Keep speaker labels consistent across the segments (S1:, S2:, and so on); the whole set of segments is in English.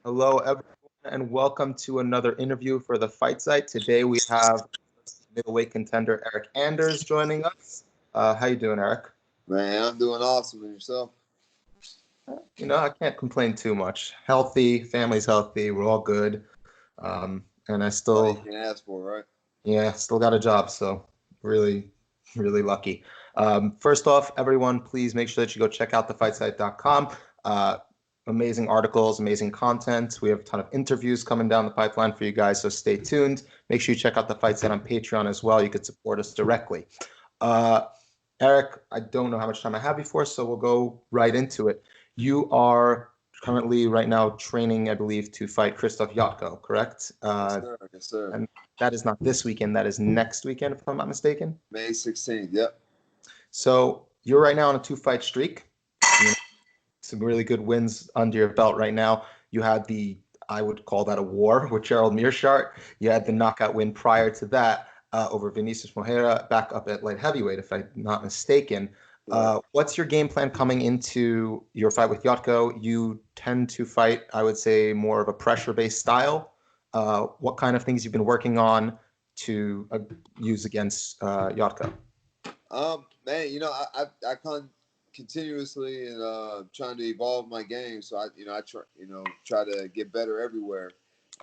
S1: Hello, everyone, and welcome to another interview for the Fight Site. Today we have middleweight contender Eryk Anders joining us. How you doing, Eryk?
S2: Man, I'm doing awesome with yourself.
S1: I can't complain too much. Healthy, family's healthy, we're all good, and I
S2: That's all you
S1: still,
S2: can ask for, right?
S1: yeah, still got a job, so really, really lucky. First off, everyone, please make sure that you go check out thefightsite.com. Amazing articles, amazing content. We have a ton of interviews coming down the pipeline for you guys, so stay tuned. Make sure you check out the Fight Site on Patreon as well. You could support us directly. Uh, Eryk, I don't know how much time I have before, so we'll go right into it. You are currently right now training, I believe, to fight Krystof Jotko, correct?
S2: Yes, sir. Yes, sir.
S1: And that is not this weekend, that is next weekend, if I'm not mistaken.
S2: May 16th. Yep.
S1: So you're right now on a two-fight streak. You know, some really good wins under your belt right now. You had I would call that a war with Gerald Meerschaert. You had the knockout win prior to that over Vinicius Moreira, back up at light heavyweight, if I'm not mistaken.
S2: Right.
S1: What's your game plan coming into your fight with Yotko? You tend to fight, I would say, more of a pressure-based style. What kind of things you've been working on to use against Yotko?
S2: Man, I continuously and trying to evolve my game. So I try to get better everywhere.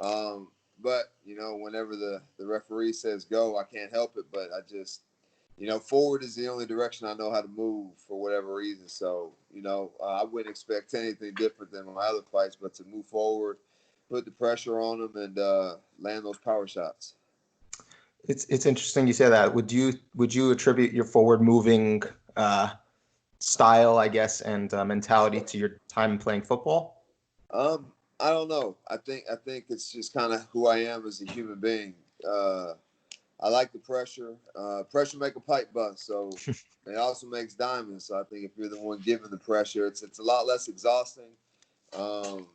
S2: But whenever the referee says go, I can't help it. But I just forward is the only direction I know how to move for whatever reason. So I wouldn't expect anything different than my other fights, but to move forward, put the pressure on them, and land those power shots.
S1: It's interesting you say that. Would you attribute your forward moving style, I guess, and mentality to your time playing football?
S2: I don't know. I think it's just kind of who I am as a human being. I like the pressure. Pressure make a pipe bust, so it also makes diamonds. So I think if you're the one giving the pressure, it's a lot less exhausting. Um,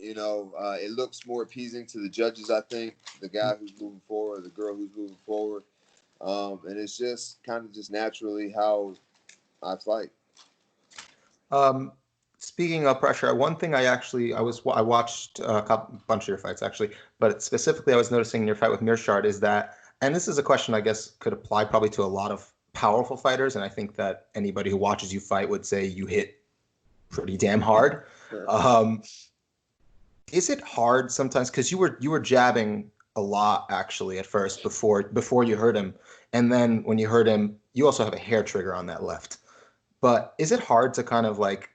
S2: it looks more appeasing to the judges. I think the guy who's moving forward, the girl who's moving forward, and it's just kind of just naturally how I fight.
S1: Um, Speaking of pressure, one thing I watched bunch of your fights actually, but specifically I was noticing in your fight with Mearshart is that, and this is a question I guess could apply probably to a lot of powerful fighters, and I think that anybody who watches you fight would say you hit pretty damn hard. Um, is it hard sometimes because you were jabbing a lot actually at first before you hurt him, and then when you hurt him, you also have a hair trigger on that left. But is it hard to kind of like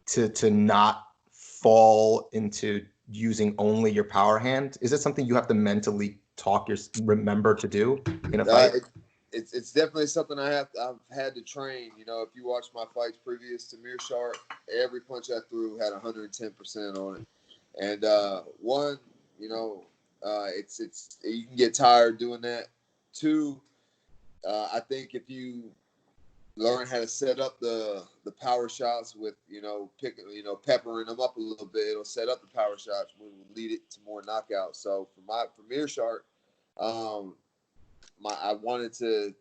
S1: to not fall into using only your power hand? Is it something you have to mentally remember to do in a
S2: Uh,
S1: fight?
S2: it, it's definitely something I've had to train. If you watch my fights previous to Mearshart, every punch I threw had 110% on it. And one, it's you can get tired doing that. Two, I think if you learn how to set up the power shots with peppering them up a little bit, it'll set up the power shots, which will lead it to more knockouts. So for Mearshart, um, I wanted to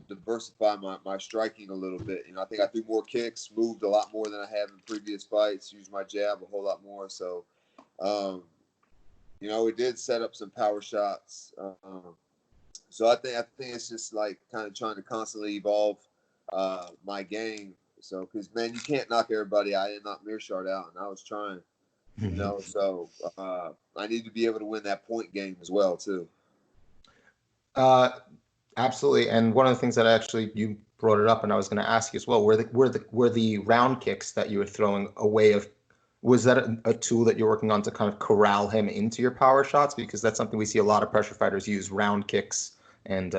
S2: diversify my striking a little bit. I think I threw more kicks, moved a lot more than I have in previous fights, used my jab a whole lot more. So um, it did set up some power shots. So I think it's just like kind of trying to constantly evolve my game. So because man, you can't knock everybody. I didn't knock Mearshart out, and I was trying. So I need to be able to win that point game as well too.
S1: Uh, Absolutely. And one of the things that actually you brought it up, and I was going to ask you as well, were the round kicks that you were throwing a way of, was that a tool that you're working on to kind of corral him into your power shots? Because that's something we see a lot of pressure fighters use, round kicks and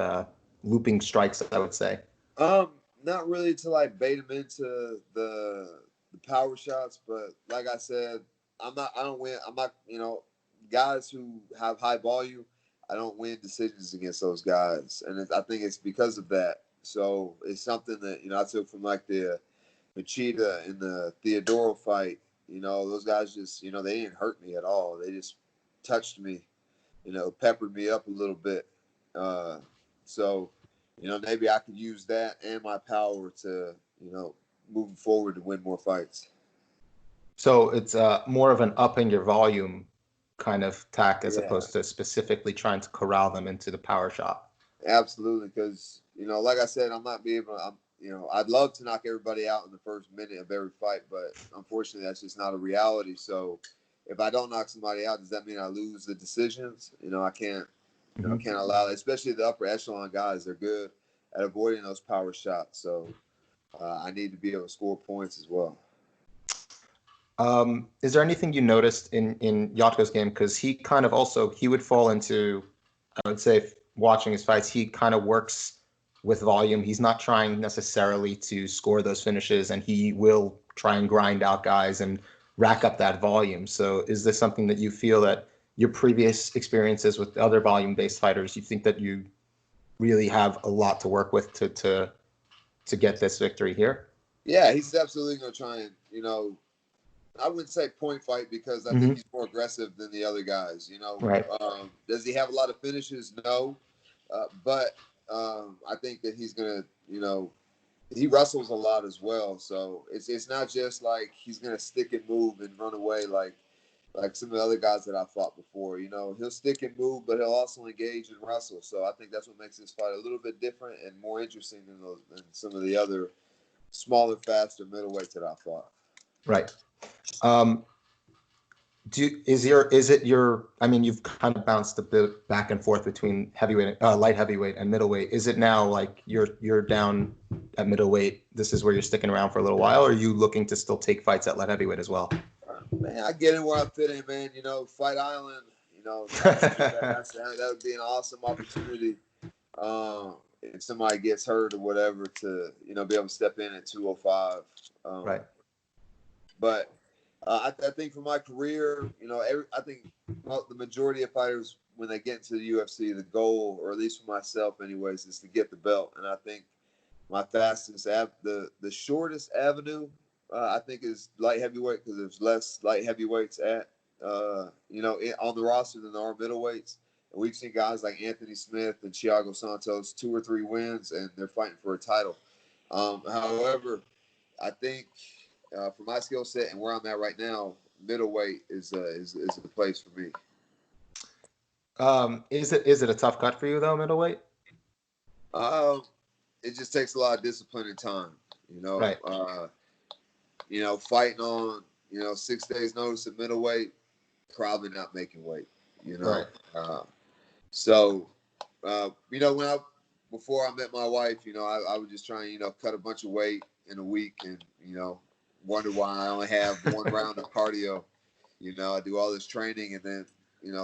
S1: looping strikes, I would say.
S2: Um, Not really to like bait him into the power shots, but like I said, I don't win. I'm not. Guys who have high volume, I don't win decisions against those guys, and I think it's because of that. So it's something that I took from like the Machida and the Theodoro fight. Those guys just they didn't hurt me at all. They just touched me, peppered me up a little bit. Uh, so maybe I could use that and my power to moving forward to win more fights.
S1: So it's more of an upping your volume kind of tack as
S2: Yeah,
S1: opposed to specifically trying to corral them into the power shot.
S2: absolutely. Because like I said, I'm not be able. I'd love to knock everybody out in the first minute of every fight, but unfortunately, that's just not a reality. So, if I don't knock somebody out, does that mean I lose the decisions? I can't. I
S1: Mhm.
S2: can't allow that. Especially the upper echelon guys. They're good at avoiding those power shots. So, I need to be able to score points as well.
S1: Is there anything you noticed in Yotko's game? Because he kind of also he would fall into, I would say, watching his fights, he kind of works with volume. He's not trying necessarily to score those finishes, and he will try and grind out guys and rack up that volume. So, is this something that you feel that your previous experiences with other volume-based fighters, you think that you really have a lot to work with to get this victory here?
S2: Yeah, he's absolutely going to try and I wouldn't say point fight because I think
S1: Hmm.
S2: he's more aggressive than the other guys.
S1: Right.
S2: Does he have a lot of finishes? No, but I think that he's gonna, he wrestles a lot as well. So it's not just like he's gonna stick and move and run away like some of the other guys that I fought before. He'll stick and move, but he'll also engage and wrestle. So I think that's what makes this fight a little bit different and more interesting than some of the other smaller, faster middleweights that I fought.
S1: Right. Um, is it your, I mean, you've kind of bounced a bit back and forth between heavyweight, light heavyweight and middleweight. Is it now like you're down at middleweight, this is where you're sticking around for a little while, or are you looking to still take fights at light heavyweight as well?
S2: Man, I get in where I fit in, man. Fight Island. That would be an awesome opportunity. If somebody gets hurt or whatever, to be able to step in at 205.
S1: Right.
S2: But I think for my career, I think the majority of fighters when they get into the UFC, the goal, or at least for myself, anyways, is to get the belt. And I think my the shortest avenue, I think, is light heavyweight because there's less light heavyweights on the roster than there are middleweights. And we've seen guys like Anthony Smith and Thiago Santos, 2 or 3 wins, and they're fighting for a title. However, I think for my skill set and where I'm at right now, middleweight is the place for me.
S1: Is it a tough cut for you though, middleweight?
S2: Um, it just takes a lot of discipline and time. You know,
S1: Right.
S2: uh, fighting on 6 days notice at middleweight, probably not making weight. You know,
S1: Right.
S2: uh, so when before I met my wife, I would just try and cut a bunch of weight in a week, and wonder why I only have one round of cardio. I do all this training, and then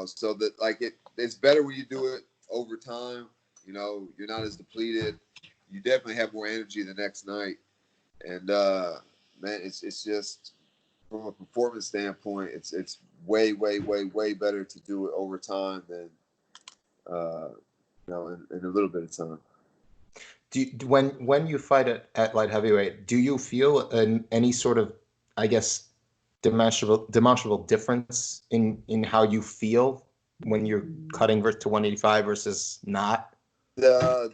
S2: so that like it's better when you do it over time. You're not as depleted. You definitely have more energy the next night, and man, it's just from a performance standpoint, it's way way way way better to do it over time than uh, in a little bit of time.
S1: When you fight at light heavyweight, do you feel any sort of, I guess, demonstrable difference in how you feel when you're cutting to 185 versus not?
S2: The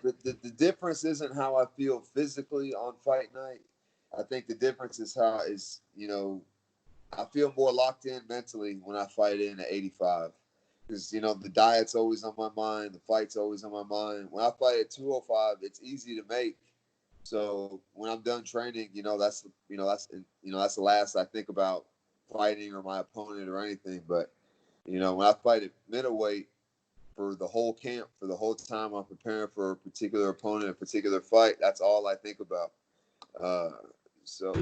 S2: difference isn't how I feel physically on fight night. I think the difference is I feel more locked in mentally when I fight in at 85. Because the diet's always on my mind, the fight's always on my mind. When I fight at 205, it's easy to make. So when I'm done training, that's the last I think about fighting or my opponent or anything. But when I fight at middleweight, for the whole camp, for the whole time I'm preparing for a particular opponent, a particular fight, that's all I think about. Uh, so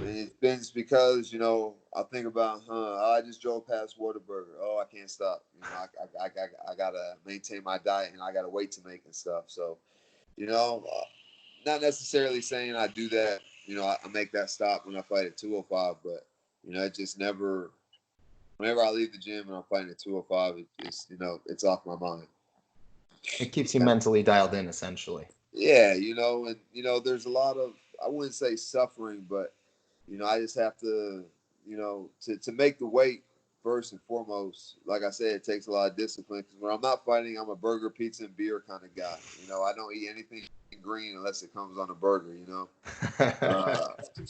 S2: it's because I think about, I just drove past Whataburger. Oh, I can't stop. I gotta maintain my diet and I gotta wait to make and stuff. So not necessarily saying I do that. I make that stop when I fight at 205, but it just never. Whenever I leave the gym and I'm fighting at 205, it's off my mind.
S1: It keeps you mentally dialed in, essentially.
S2: Yeah, and there's a lot of, I wouldn't say suffering, but I just have to, to make the weight first and foremost. Like I said, it takes a lot of discipline because when I'm not fighting, I'm a burger, pizza, and beer kind of guy. I don't eat anything green unless it comes on a burger. And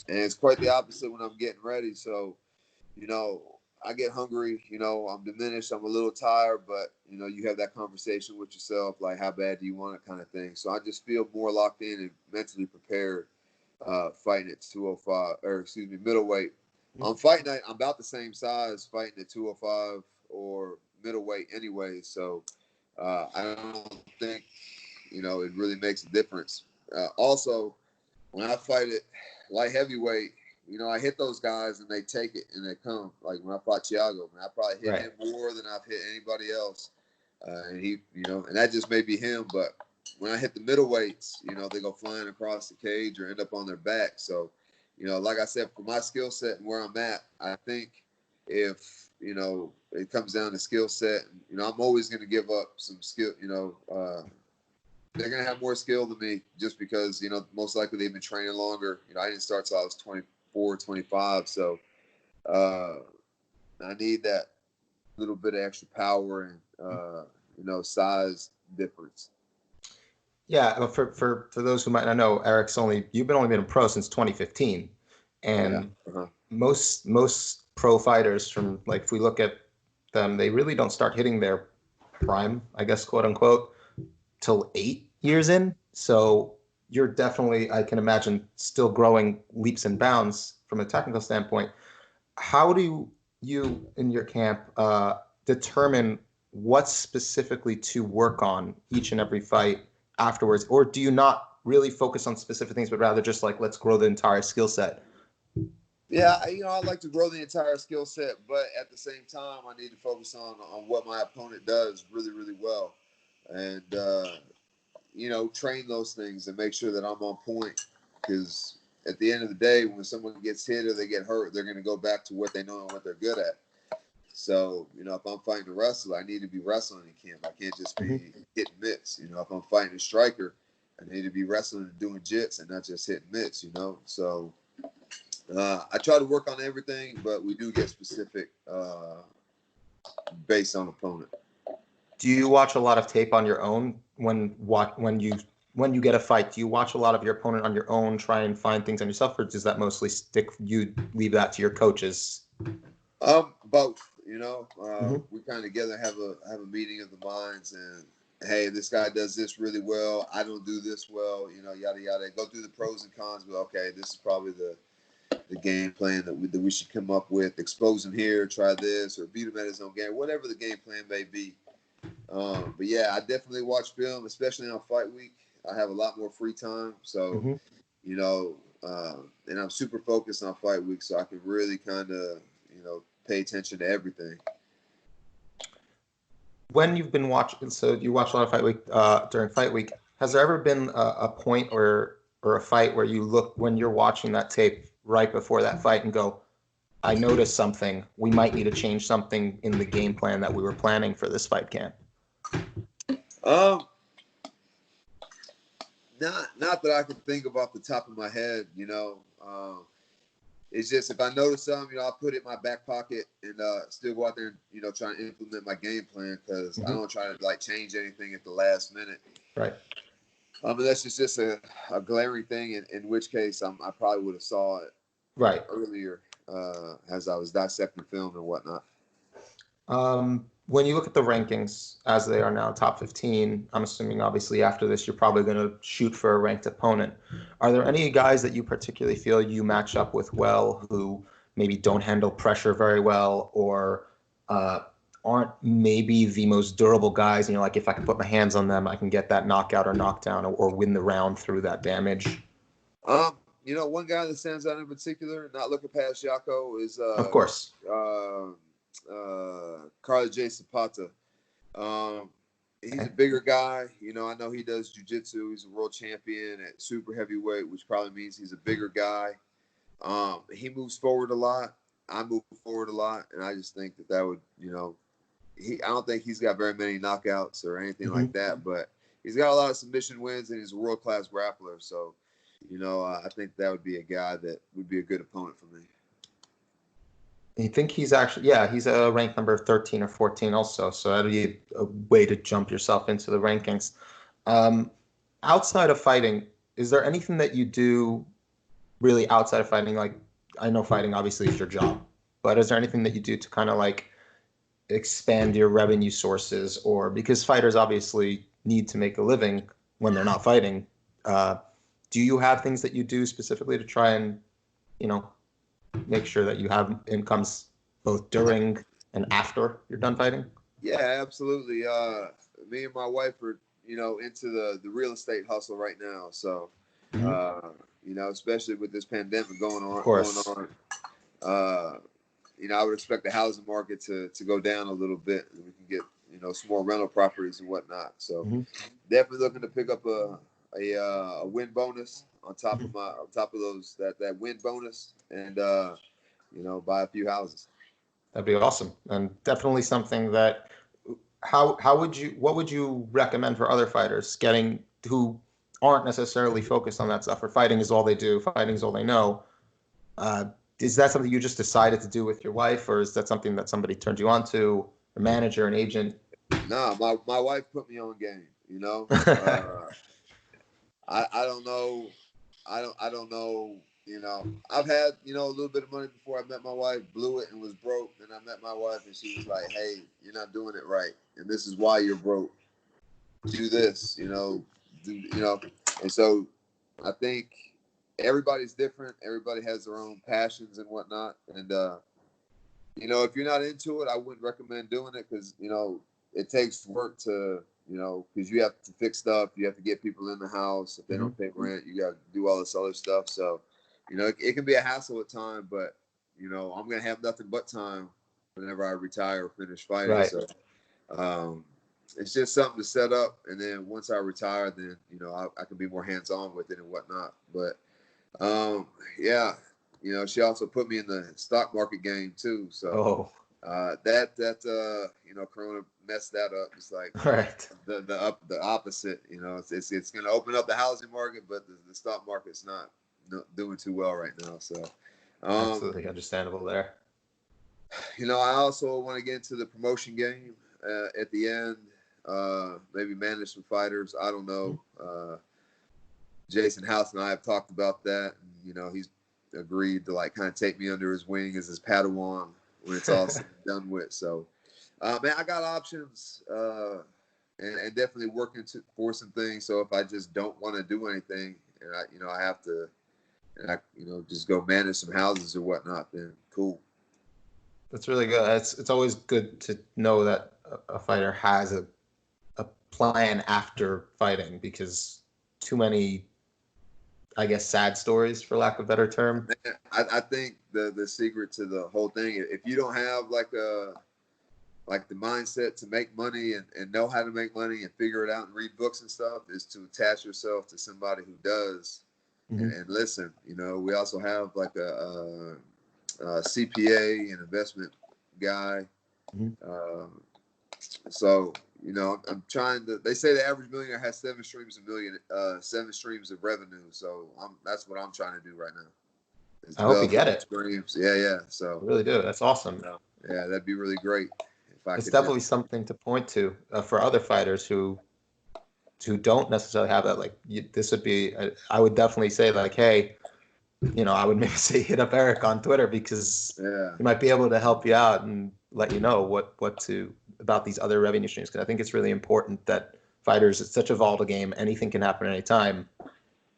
S2: it's quite the opposite when I'm getting ready. So you know, I get hungry, you know, I'm diminished, I'm a little tired, but, you know, you have that conversation with yourself, like, how bad do you want it kind of thing. So I just feel more locked in and mentally prepared fighting at 205, or excuse me, middleweight. On fight night, I'm about the same size fighting at 205 or middleweight anyway. So I don't think, you know, it really makes a difference. Also, when I fight at light heavyweight, you know, I hit those guys and they take it and they come. Like when I fought Thiago, man, I probably hit him more than I've hit anybody else. And he, you know, and that just may be him. But when I hit the middleweights, you know, they go flying across the cage or end up on their back. So, you know, like I said, for my skill set and where I'm at, I think if, you know, it comes down to skill set, you know, I'm always going to give up some skill, you know, they're going to have more skill than me just because, you know, most likely they've been training longer. You know, I didn't start till I was 24, 25. So I need that little bit of extra power and, you know, size difference.
S1: Yeah, for those who might not know, you've only been a pro since 2015, and most pro fighters from, like, if we look at them, they really don't start hitting their prime, I guess, quote unquote, till 8 years in. So you're definitely, I can imagine, still growing leaps and bounds from a technical standpoint. How do you in your camp determine what specifically to work on each and every fight afterwards, or do you not really focus on specific things, but rather just like, let's grow the entire skill set?
S2: Yeah, you know, I like to grow the entire skill set, but at the same time, I need to focus on what my opponent does really, really well, and you know, train those things and make sure that I'm on point. Because at the end of the day, when someone gets hit or they get hurt, they're going to go back to what they know and what they're good at. So, you know, if I'm fighting a wrestler, I need to be wrestling in camp. I can't just be hit and miss. You know, if I'm fighting a striker, I need to be wrestling and doing jits and not just hit and miss, you know. So I try to work on everything, but we do get specific based on opponent.
S1: Do you watch a lot of tape on your own when you get a fight? Do you watch a lot of your opponent on your own, try and find things on yourself, or does that mostly you leave that to your coaches?
S2: Both. You know, we kind of together have a meeting of the minds, and hey, this guy does this really well. I don't do this well. You know, yada yada. Go through the pros and cons. But okay, this is probably the game plan that we should come up with. Expose him here, try this, or beat him at his own game. Whatever the game plan may be. But yeah, I definitely watch film, especially on fight week. I have a lot more free time, so you know, and I'm super focused on fight week, so I can really kind of, you know, pay attention to everything.
S1: When you've been watching, so you watch a lot of fight week during fight week. Has there ever been a point or a fight where you look when you're watching that tape right before that fight and go, I noticed something. We might need to change something in the game plan that we were planning for this fight camp?
S2: Not that I can think of off the top of my head, you know. It's just if I notice something, you know, I'll put it in my back pocket and still go out there and, you know, try and implement my game plan because I don't try to like change anything at the last minute.
S1: Right.
S2: Unless it's just a glaring thing, in which case I probably would have saw it earlier as I was dissecting film and whatnot.
S1: When you look at the rankings as they are now, top 15, I'm assuming obviously after this, you're probably going to shoot for a ranked opponent. Are there any guys that you particularly feel you match up with well who maybe don't handle pressure very well or aren't maybe the most durable guys? You know, like if I can put my hands on them, I can get that knockout or knockdown or win the round through that damage.
S2: You know, one guy that stands out in particular, not looking past Jotko, is
S1: of course.
S2: Carla J. Zapata. He's a bigger guy. You know, I know he does jiu-jitsu. He's a world champion at super heavyweight, which probably means he's a bigger guy. He moves forward a lot. I move forward a lot, and I just think that would, you know, I don't think he's got very many knockouts or anything like that, but he's got a lot of submission wins, and he's a world-class grappler. So, you know, I think that would be a guy that would be a good opponent for me.
S1: I think he's actually, he's a ranked number 13 or 14 also. So that'd be a way to jump yourself into the rankings. Outside of fighting, is there anything that you do really outside of fighting? Like, I know fighting obviously is your job, but is there anything that you do to kind of like expand your revenue sources, or because fighters obviously need to make a living when they're not fighting? Do you have things that you do specifically to try and, you know, make sure that you have incomes both during and after you're done fighting?
S2: Yeah, absolutely. Me and my wife are, into the real estate hustle right now. So, especially with this pandemic going
S1: Of course.
S2: on, I would expect the housing market to go down a little bit, and we can get, some more rental properties and whatnot. So, definitely looking to pick up a win bonus on top of those that win bonus, and buy a few houses.
S1: That'd be awesome, and definitely something that. What would you recommend for other fighters getting who aren't necessarily focused on that stuff, or fighting is all they do, fighting is all they know? Is that something you just decided to do with your wife, or is that something that somebody turned you on to, a manager, an agent?
S2: No, my wife put me on game. I don't know. I don't know. I've had a little bit of money before I met my wife, blew it and was broke. Then I met my wife and she was like, "Hey, you're not doing it right, and this is why you're broke. Do this, And so I think everybody's different. Everybody has their own passions and whatnot. And if you're not into it, I wouldn't recommend doing it because it takes work to because you have to fix stuff. You have to get people in the house. If they don't pay rent, you got to do all this other stuff. So, it can be a hassle at times, but, I'm going to have nothing but time whenever I retire or finish fighting.
S1: Right.
S2: So, it's just something to set up. And then once I retire, then, I can be more hands-on with it and whatnot. But, yeah, she also put me in the stock market game too. So, Corona messed that up. It's like
S1: right.
S2: the opposite. It's going to open up the housing market, but the stock market's not doing too well right now. So,
S1: Absolutely understandable there.
S2: I also want to get into the promotion game at the end. Maybe manage some fighters. I don't know. Jason House and I have talked about that. And, he's agreed to kind of take me under his wing as his Padawan when it's all said and done with. So, man, I got options and definitely working for some things. So if I just don't want to do anything and I have to, and I just go manage some houses or whatnot, then cool.
S1: That's really good. It's always good to know that a fighter has a plan after fighting, because too many, I guess, sad stories, for lack of a better term.
S2: I think the secret to the whole thing, if you don't have the mindset to make money and know how to make money and figure it out and read books and stuff, is to attach yourself to somebody who does and listen. We also have a CPA, an investment guy. So, I'm trying to. They say the average millionaire has 7 streams of revenue. So that's what I'm trying to do right now.
S1: I hope you get it.
S2: Streams. Yeah. So
S1: I really do. That's awesome.
S2: Yeah, that'd be really great.
S1: It's definitely something to point to for other fighters who don't necessarily have that. This would be. I would definitely say hey, I would maybe say hit up Eryk on Twitter, because he might be able to help you out and let you know what to about these other revenue streams. Because I think it's really important that fighters, it's such a volatile game. Anything can happen at any time.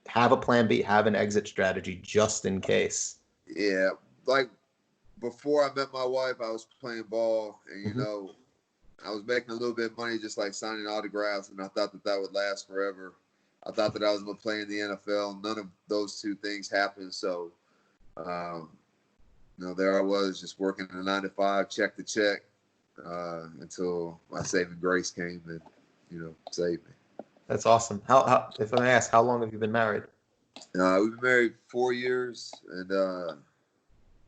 S1: Have a plan B, have an exit strategy just in case.
S2: Yeah. Before I met my wife, I was playing ball and, I was making a little bit of money just signing autographs, and I thought that would last forever. I thought that I was going to play in the NFL. None of those two things happened. So, there I was just working a 9-to-5, check to check, until my saving grace came and, saved me.
S1: That's awesome. How if I may ask, how long have you been married?
S2: We've been married 4 years and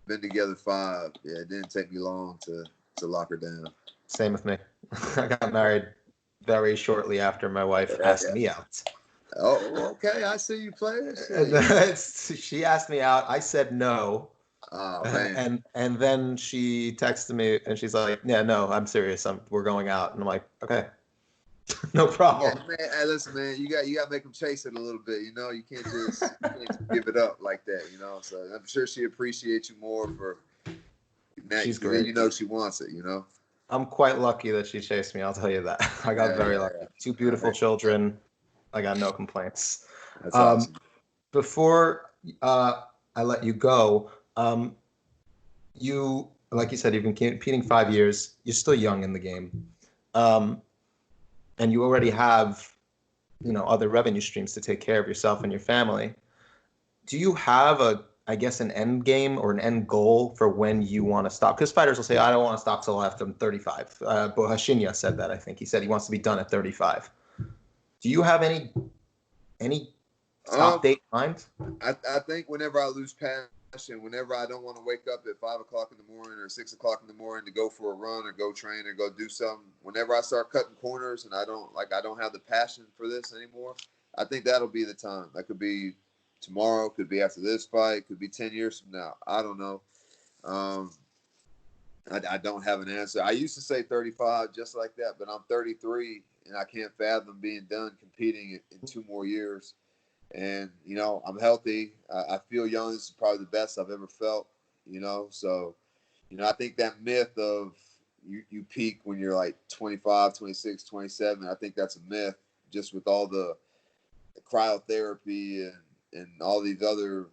S2: been together 5. Yeah, it didn't take me long to lock her down.
S1: Same with me. I got married very shortly after my wife asked me out.
S2: Oh, okay. I see you playing.
S1: She asked me out. I said no.
S2: Oh, man.
S1: And then she texted me and she's like, "Yeah, no, I'm serious. We're going out." And I'm like, "Okay, no problem."
S2: Yeah, man. Hey, listen, man. You got to make them chase it a little bit. You can't just give it up like that. So I'm sure she appreciates you more for Now,
S1: She's
S2: then
S1: great.
S2: you know she wants it. You know.
S1: I'm quite lucky that she chased me. I'll tell you that. I got
S2: Yeah,
S1: very
S2: yeah,
S1: lucky. Two
S2: yeah.
S1: beautiful children. I got no complaints.
S2: That's
S1: Um,
S2: awesome.
S1: before I let you go, you, like you said, you've been competing 5 years. You're still young in the game, um, and you already have, other revenue streams to take care of yourself and your family. Do you have I guess, an end game or an end goal for when you want to stop? Because fighters will say, I don't want to stop till after I'm 35. Bohashinya said that, I think. He said he wants to be done at 35. Do you have any stop
S2: Um,
S1: date in mind?
S2: I think whenever I lose passion, whenever I don't want to wake up at 5 o'clock in the morning or 6 o'clock in the morning to go for a run or go train or go do something, whenever I start cutting corners and I don't have the passion for this anymore, I think that'll be the time. That could be tomorrow, could be after this fight, could be 10 years from now. I don't know. Um, I don't have an answer. I used to say 35 just like that, but I'm 33 and I can't fathom being done competing in 2 more years. And, I'm healthy. I feel young. This is probably the best I've ever felt, So, I think that myth of you peak when you're like 25, 26, 27, I think that's a myth just with all the cryotherapy and all these other,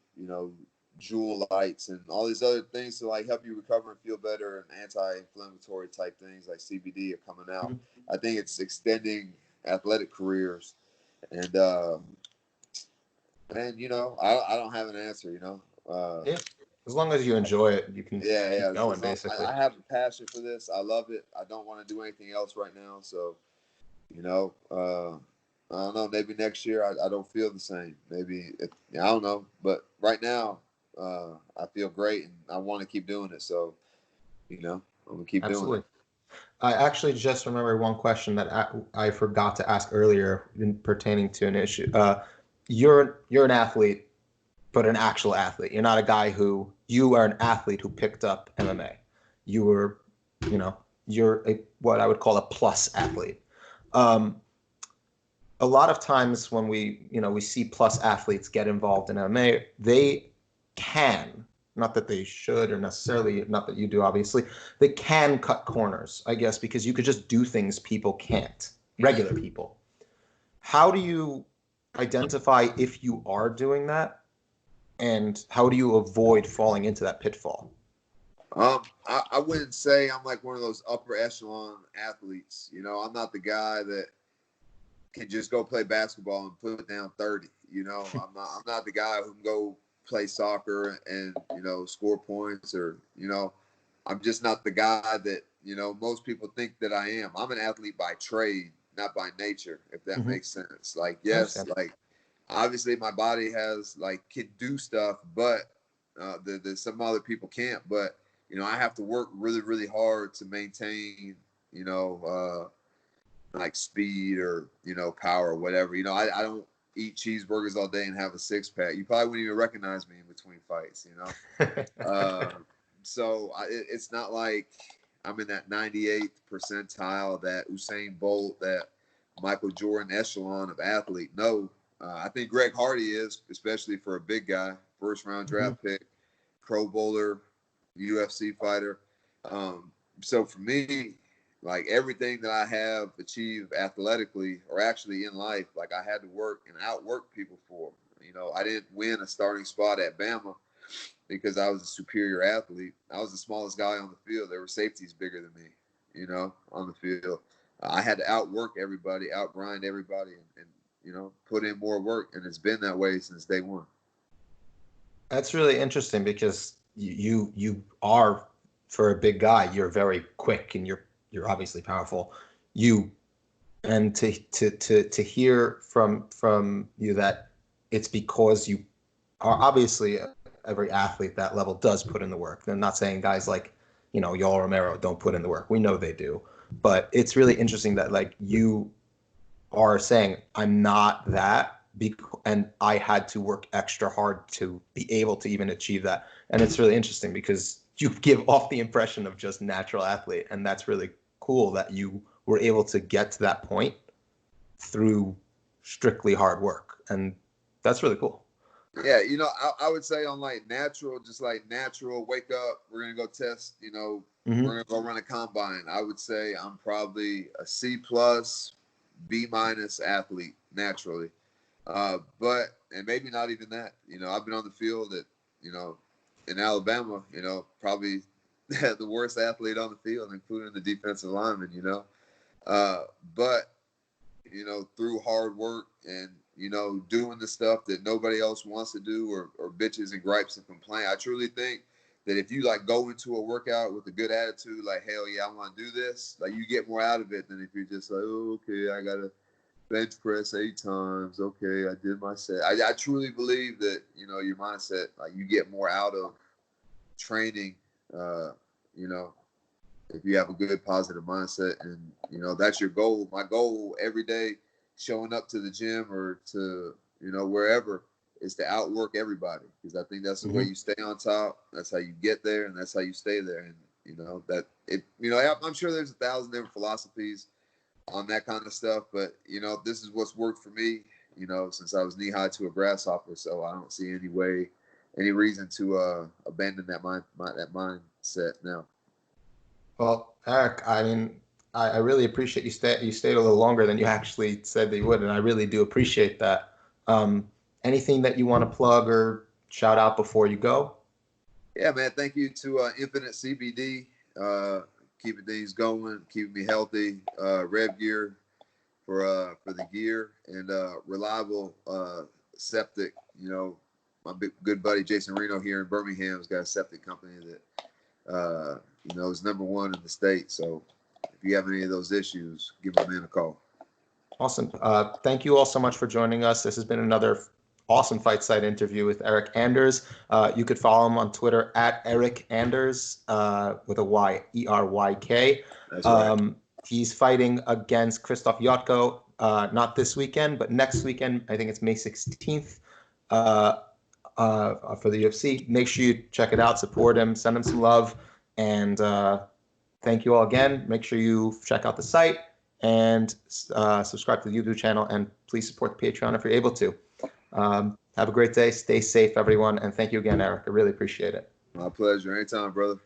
S2: jewel lights and all these other things to like help you recover and feel better and anti-inflammatory type things like CBD are coming out. I think it's extending athletic careers. And, man, I don't have an answer,
S1: Yeah. As long as you enjoy it, you can
S2: Yeah,
S1: keep
S2: yeah.
S1: going,
S2: As long,
S1: basically.
S2: I have a passion for this. I love it. I don't want to do anything else right now. So, you know, uh, I don't know. Maybe next year I don't feel the same. I don't know. But right now, I feel great and I want to keep doing it. So, I'm gonna keep doing it.
S1: Absolutely. I actually just remembered one question that I forgot to ask earlier pertaining to an issue. You're an athlete, but an actual athlete. You're not a guy you are an athlete who picked up MMA. You were, you know, you're what I would call a plus athlete. Um, a lot of times when we see plus athletes get involved in MMA, they can, not that they should or necessarily, not that you do, obviously, they can cut corners, I guess, because you could just do things people can't, regular people. How do you identify if you are doing that, and how do you avoid falling into that pitfall?
S2: I wouldn't say I'm like one of those upper echelon athletes. I'm not the guy that can just go play basketball and put down 30. I'm not the guy who can go play soccer and score points or I'm just not the guy that most people think that I am. I'm an athlete by trade, not by nature, if that
S1: Mm-hmm.
S2: makes sense. Like
S1: I
S2: yes,
S1: understand.
S2: like obviously my body has can do stuff, but the some other people can't. But I have to work really really hard to maintain you know like speed or power or whatever. I don't eat cheeseburgers all day and have a six pack. You probably wouldn't even recognize me in between fights. Uh, it's not like I'm in that 98th percentile, that Usain Bolt, that Michael Jordan echelon of athlete. No, I think Greg Hardy is, especially for a big guy, first round
S1: Mm-hmm.
S2: draft pick, Pro Bowler, UFC fighter. So for me, like everything that I have achieved athletically or actually in life, like I had to work and outwork people for. I didn't win a starting spot at Bama because I was a superior athlete. I was the smallest guy on the field. There were safeties bigger than me, on the field. I had to outwork everybody, outgrind everybody, and put in more work. And it's been that way since day one.
S1: That's really interesting because you are, for a big guy, you're very quick and you're obviously powerful. You and to hear from you that it's because you are obviously, every athlete that level does put in the work. I'm not saying guys like Yoel Romero don't put in the work. We know they do, but it's really interesting that like you are saying I'm not that, and I had to work extra hard to be able to even achieve that. And it's really interesting because you give off the impression of just natural athlete, and that's really cool that you were able to get to that point through strictly hard work, and that's really cool.
S2: Yeah, I would say on like natural, just like natural, wake up, we're gonna go test,
S1: Hmm.
S2: we're gonna go run a combine. I would say I'm probably a C plus, B minus athlete naturally. But and maybe not even that. I've been on the field at, you know, in Alabama, probably the worst athlete on the field, including the defensive lineman, Uh, but through hard work and doing the stuff that nobody else wants to do, or bitches and gripes and complain. I truly think that if you like go into a workout with a good attitude, like hell yeah, I want to do this, like you get more out of it than if you're just like, oh, okay, I gotta bench press 8 times. Okay, I did my set. I truly believe that your mindset, like you get more out of training. You know, if you have a good positive mindset, and that's your goal. My goal every day, showing up to the gym or to wherever, is to outwork everybody, because I think that's the way
S1: Hmm.
S2: you stay on top. That's how you get there, and that's how you stay there. And that it. I'm sure there's 1,000 different philosophies on that kind of stuff, but this is what's worked for me. Since I was knee high to a grasshopper, so I don't see any reason to abandon that mindset now.
S1: Well, Eryk, I mean, I really appreciate you stayed a little longer than you actually said that you would, and I really do appreciate that. Anything that you want to plug or shout out before you go?
S2: Yeah, man. Thank you to Infinite CBD, keeping things going, keeping me healthy. Rev Gear for the gear, and reliable septic. My good buddy Jason Reno here in Birmingham has got a septic company that is #1 in the state. So if you have any of those issues, give my man a call.
S1: Awesome. Thank you all so much for joining us. This has been another awesome Fight Site interview with Eryk Anders. You could follow him on Twitter at Eryk Anders with a Y, Eryk.
S2: That's right.
S1: He's fighting against Krystof Jotko, not this weekend, but next weekend. I think it's May 16th for the UFC. Make sure you check it out, support him, send him some love, and thank you all again. Make sure you check out the site and subscribe to the YouTube channel, and please support the Patreon if you're able to. Have a great day. Stay safe, everyone, and thank you again, Eryk. I really appreciate it.
S2: My pleasure. Anytime, brother.